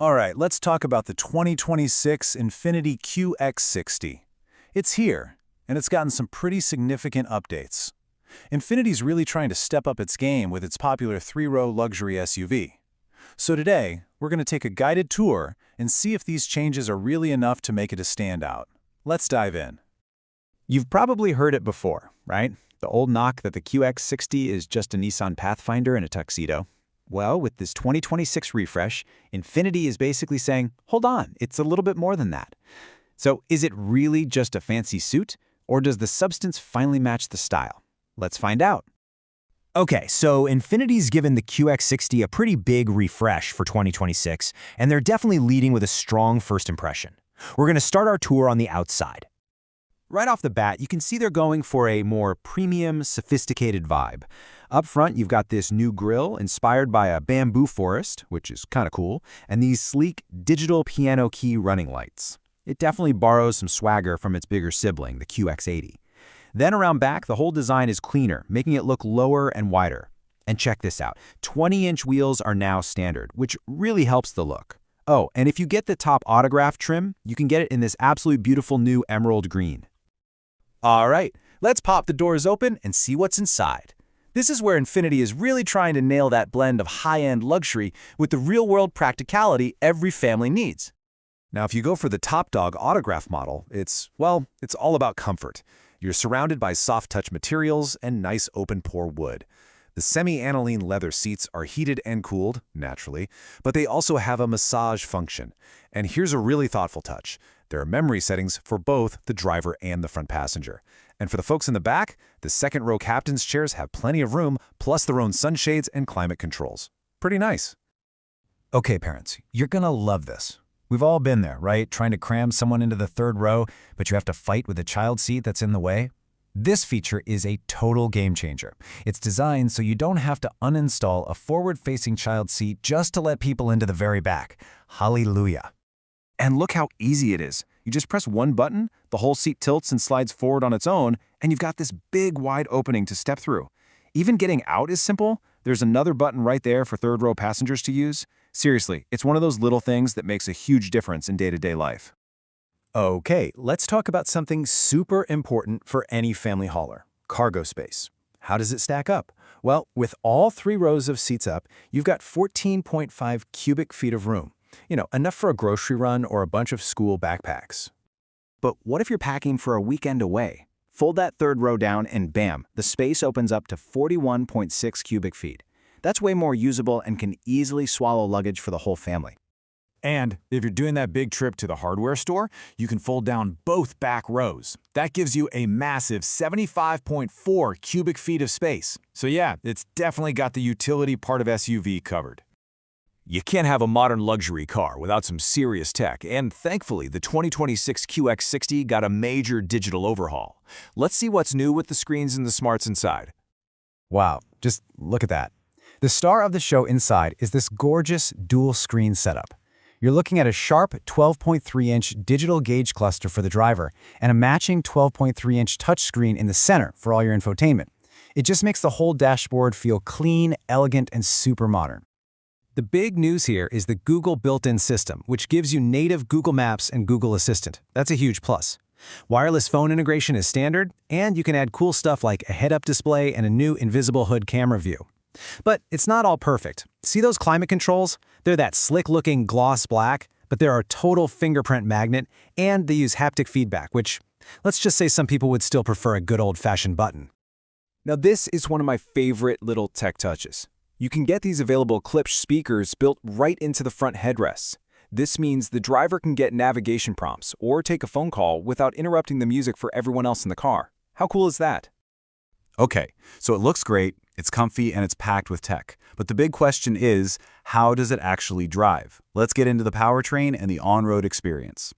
All right, let's talk about the 2026 INFINITI QX60. It's here, and it's gotten some pretty significant updates. Infiniti's really trying to step up its game with its popular three-row luxury SUV. So today, we're going to take a guided tour and see if these changes are really enough to make it a standout. Let's dive in. You've probably heard it before, right? The old knock that the QX60 is just a Nissan Pathfinder in a tuxedo. Well, with this 2026 refresh, Infiniti is basically saying, hold on, it's a little bit more than that. So is it really just a fancy suit, or does the substance finally match the style? Let's find out. Okay, so Infiniti's given the QX60 a pretty big refresh for 2026, and they're definitely leading with a strong first impression. We're going to start our tour on the outside. Right off the bat, you can see they're going for a more premium, sophisticated vibe. Up front, you've got this new grille inspired by a bamboo forest, which is kind of cool, and these sleek digital piano key running lights. It definitely borrows some swagger from its bigger sibling, the QX80. Then around back, the whole design is cleaner, making it look lower and wider. And check this out, 20-inch wheels are now standard, which really helps the look. Oh, and if you get the top autograph trim, you can get it in this absolutely beautiful new emerald green. All right, let's pop the doors open and see what's inside. This is where Infiniti is really trying to nail that blend of high-end luxury with the real-world practicality every family needs. Now, if you go for the top dog autograph model, it's all about comfort. You're surrounded by soft-touch materials and nice open-pore wood. The semi-aniline leather seats are heated and cooled, naturally, but they also have a massage function. And here's a really thoughtful touch. There are memory settings for both the driver and the front passenger. And for the folks in the back, the second-row captain's chairs have plenty of room, plus their own sunshades and climate controls. Pretty nice. Okay, parents, you're gonna love this. We've all been there, right? Trying to cram someone into the third row, but you have to fight with a child seat that's in the way. This feature is a total game changer. It's designed so you don't have to uninstall a forward-facing child seat just to let people into the very back. Hallelujah. And look how easy it is. You just press one button, the whole seat tilts and slides forward on its own, and you've got this big, wide opening to step through. Even getting out is simple. There's another button right there for third-row passengers to use. Seriously, it's one of those little things that makes a huge difference in day-to-day life. Okay, let's talk about something super important for any family hauler, cargo space. How does it stack up? Well, with all three rows of seats up, you've got 14.5 cubic feet of room. You know, enough for a grocery run or a bunch of school backpacks. But what if you're packing for a weekend away? Fold that third row down and bam, the space opens up to 41.6 cubic feet. That's way more usable and can easily swallow luggage for the whole family. And if you're doing that big trip to the hardware store, you can fold down both back rows. That gives you a massive 75.4 cubic feet of space. So yeah, it's definitely got the utility part of SUV covered. You can't have a modern luxury car without some serious tech, and thankfully, the 2026 QX60 got a major digital overhaul. Let's see what's new with the screens and the smarts inside. Wow, just look at that. The star of the show inside is this gorgeous dual-screen setup. You're looking at a sharp 12.3-inch digital gauge cluster for the driver and a matching 12.3-inch touchscreen in the center for all your infotainment. It just makes the whole dashboard feel clean, elegant, and super modern. The big news here is the Google built-in system, which gives you native Google Maps and Google Assistant. That's a huge plus. Wireless phone integration is standard, and you can add cool stuff like a head-up display and a new invisible hood camera view. But it's not all perfect. See those climate controls? They're that slick-looking gloss black, but they're a total fingerprint magnet, and they use haptic feedback, which, let's just say some people would still prefer a good old-fashioned button. Now this is one of my favorite little tech touches. You can get these available Klipsch speakers built right into the front headrests. This means the driver can get navigation prompts or take a phone call without interrupting the music for everyone else in the car. How cool is that? Okay, so it looks great, it's comfy, and it's packed with tech. But the big question is, how does it actually drive? Let's get into the powertrain and the on-road experience.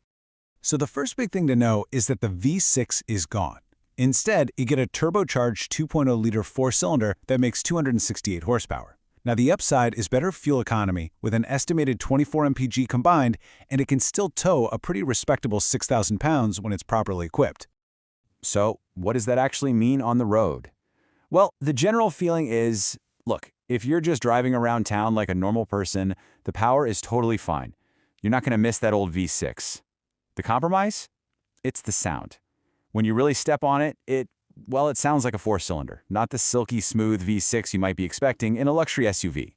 So the first big thing to know is that the V6 is gone. Instead, you get a turbocharged 2.0-liter four-cylinder that makes 268 horsepower. Now, the upside is better fuel economy with an estimated 24 mpg combined, and it can still tow a pretty respectable 6,000 pounds when it's properly equipped. So, what does that actually mean on the road? Well, the general feeling is, look, if you're just driving around town like a normal person, the power is totally fine. You're not going to miss that old V6. The compromise? It's the sound. When you really step on it, it sounds like a four-cylinder, not the silky smooth V6 you might be expecting in a luxury SUV.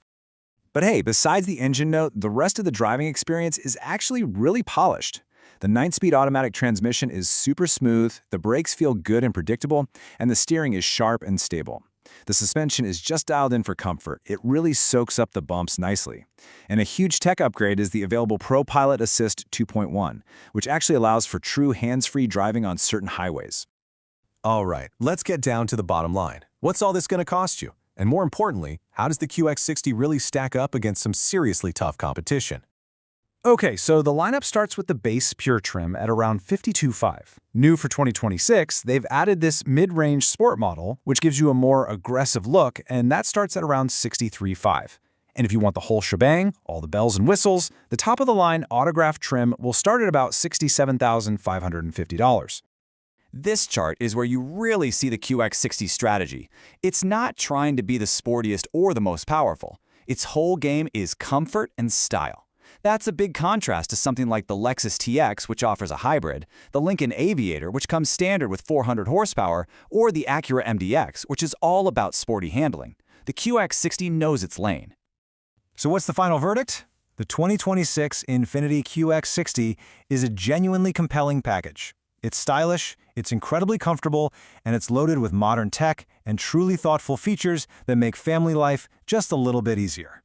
But hey, besides the engine note, the rest of the driving experience is actually really polished. The 9-speed automatic transmission is super smooth, the brakes feel good and predictable, and the steering is sharp and stable. The suspension is just dialed in for comfort. It really soaks up the bumps nicely. And a huge tech upgrade is the available Pro Pilot Assist 2.1, which actually allows for true hands-free driving on certain highways. All right, let's get down to the bottom line. What's all this going to cost you? And more importantly, how does the QX60 really stack up against some seriously tough competition? Okay, so the lineup starts with the base Pure trim at around $52,500. New for 2026, they've added this mid-range sport model, which gives you a more aggressive look, and that starts at around $63,500. And if you want the whole shebang, all the bells and whistles, the top-of-the-line autograph trim will start at about $67,550. This chart is where you really see the QX60 strategy. It's not trying to be the sportiest or the most powerful. Its whole game is comfort and style. That's a big contrast to something like the Lexus TX, which offers a hybrid, the Lincoln Aviator, which comes standard with 400 horsepower, or the Acura MDX, which is all about sporty handling. The QX60 knows its lane. So what's the final verdict? The 2026 INFINITI QX60 is a genuinely compelling package. It's stylish, it's incredibly comfortable, and it's loaded with modern tech and truly thoughtful features that make family life just a little bit easier.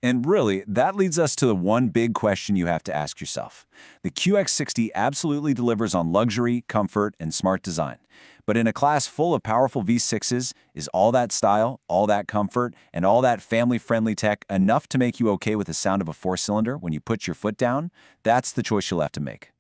And really, that leads us to the one big question you have to ask yourself. The QX60 absolutely delivers on luxury, comfort, and smart design. But in a class full of powerful V6s, is all that style, all that comfort, and all that family-friendly tech enough to make you okay with the sound of a four-cylinder when you put your foot down? That's the choice you'll have to make.